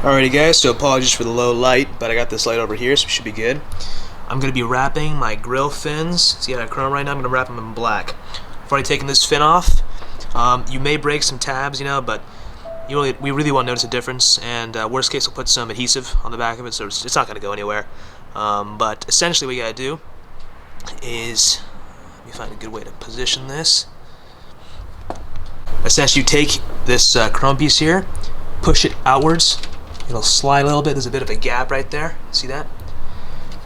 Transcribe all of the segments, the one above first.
Alrighty guys, so apologies for the low light, but I got this light over here, so it should be good. I'm going to be wrapping my grill fins. See, I got chrome right now, I'm going to wrap them in black. I've already taken this fin off. You may break some tabs, but we really won't notice a difference, and worst case we'll put some adhesive on the back of it, so it's not going to go anywhere. But essentially what you got to do is, let me find a good way to position this. Essentially you take this chrome piece here, push it outwards. It'll slide a little bit. There's a bit of a gap right there. See that?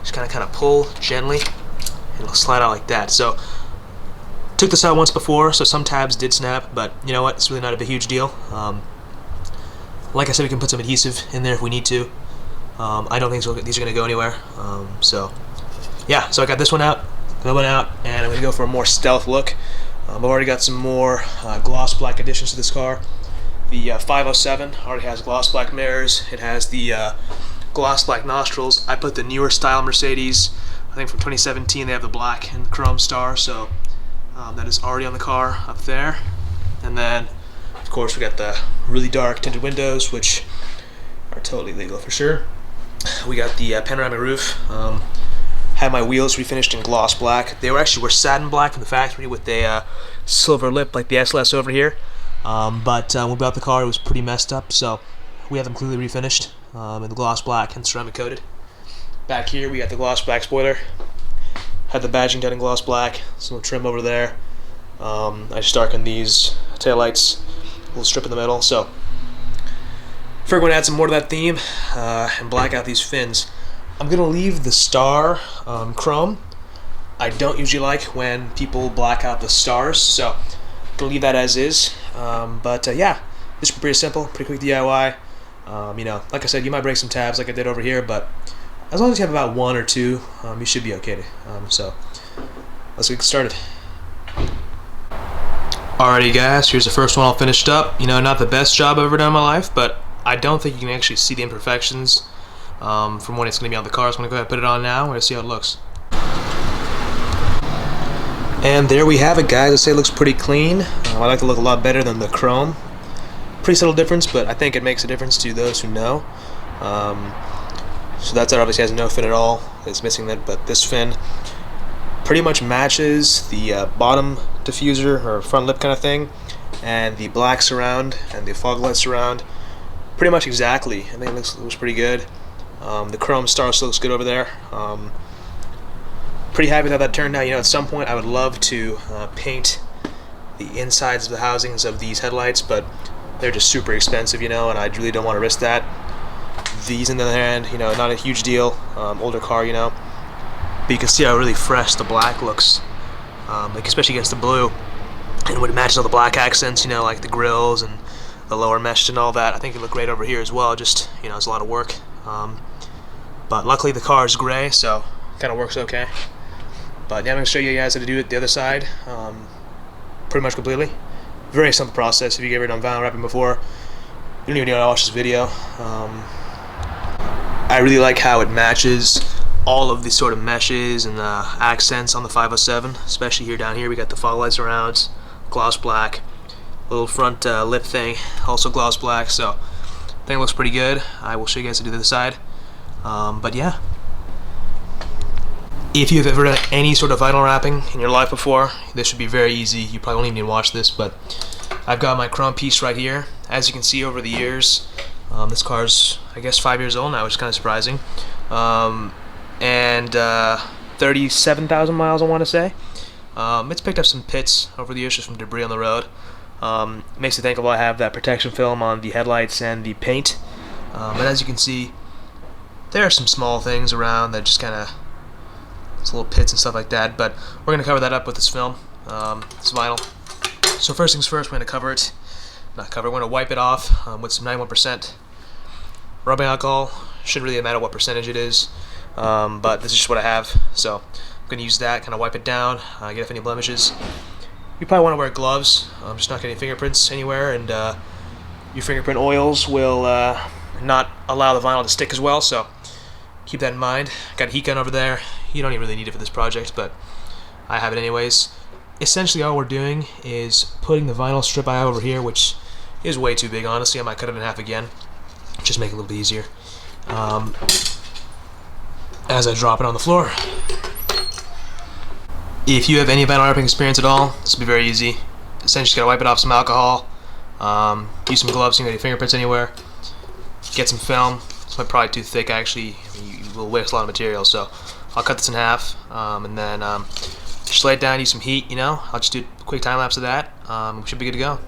Just kind of pull gently. It'll slide out like that. So, took this out once before, so some tabs did snap, but you know what? It's really not a huge deal. Like I said, we can put some adhesive in there if we need to. I don't think these are going to go anywhere. Yeah, so I got this one out, that one out, and I'm going to go for a more stealth look. I've already got some more gloss black additions to this car. The 507 already has gloss black mirrors. It has the gloss black nostrils. I put the newer style Mercedes, I think from 2017, they have the black and chrome star, so that is already on the car up there. And then, of course, we got the really dark tinted windows, which are totally legal for sure. We got the panoramic roof. Had my wheels refinished in gloss black. They were satin black from the factory with a silver lip like the SLS over here. But when we bought the car, it was pretty messed up, so we have them clearly refinished in the gloss black and ceramic coated. Back here, we got the gloss black spoiler. Had the badging done in gloss black, some trim over there. I just darkened these taillights, a little strip in the middle. So, figured we're gonna add some more to that theme and black out these fins. I'm gonna leave the star chrome. I don't usually like when people black out the stars, so I'm gonna leave that as is. Yeah, this is pretty simple, pretty quick DIY. Like I said, you might break some tabs like I did over here, but as long as you have about one or two, you should be okay. So let's get started. Alrighty guys, here's the first one all finished up. Not the best job I've ever done in my life, but I don't think you can actually see the imperfections from when it's going to be on the car. So I'm going to go ahead and put it on now. We're going to see how it looks. And there we have it, guys. I'd say it looks pretty clean. I like to look a lot better than the chrome. Pretty subtle difference, but I think it makes a difference to those who know. So that side obviously has no fin at all. It's missing that, but this fin pretty much matches the bottom diffuser or front lip kind of thing, and the black surround and the fog light surround pretty much exactly. I think it looks pretty good. The chrome star still looks good over there. Pretty happy with how that turned out. At some point I would love to paint the insides of the housings of these headlights, but they're just super expensive, and I really don't want to risk that. These, on the other hand, not a huge deal. Older car, but you can see how really fresh the black looks, especially against the blue, and when it matches all the black accents, like the grills and the lower mesh and all that. I think it looked great over here as well. Just, it's a lot of work, but luckily the car is gray, so it kind of works okay. But yeah, I'm going to show you guys how to do it the other side, pretty much completely. Very simple process. If you've ever done vinyl wrapping before, you don't even need to watch this video. I really like how it matches all of these sort of meshes and accents on the 507, especially here down here. We got the fog lights around, gloss black, little front lip thing, also gloss black. So I think it looks pretty good. I will show you guys how to do the other side. But yeah. If you have ever done any sort of vinyl wrapping in your life before, this should be very easy. You probably won't even need to watch this, but I've got my chrome piece right here. As you can see over the years, this car's, I guess, 5 years old now, which is kind of surprising. And 37,000 miles, I want to say. It's picked up some pits over the years just from debris on the road. Makes me thankful I have that protection film on the headlights and the paint. But as you can see, there are some small things around that just kind of, little pits and stuff like that, but we're going to cover that up with this film, this vinyl. So first things first, we're going to cover it. We're going to wipe it off with some 91% rubbing alcohol. Shouldn't really matter what percentage it is, but this is just what I have. So I'm going to use that, kind of wipe it down, get off any blemishes. You probably want to wear gloves, just not getting fingerprints anywhere, and your fingerprint oils will not allow the vinyl to stick as well, so keep that in mind. Got a heat gun over there. You don't even really need it for this project, but I have it anyways. Essentially all we're doing is putting the vinyl strip I have over here, which is way too big, honestly. I might cut it in half again. Just make it a little bit easier. As I drop it on the floor. If you have any vinyl wrapping experience at all, this will be very easy. Essentially, just gotta wipe it off some alcohol. Use some gloves so you don't get your fingerprints anywhere. Get some film. This might probably too thick. Actually, you will waste a lot of material. So I'll cut this in half, and then just lay it down. Use some heat. I'll just do a quick time lapse of that. We should be good to go.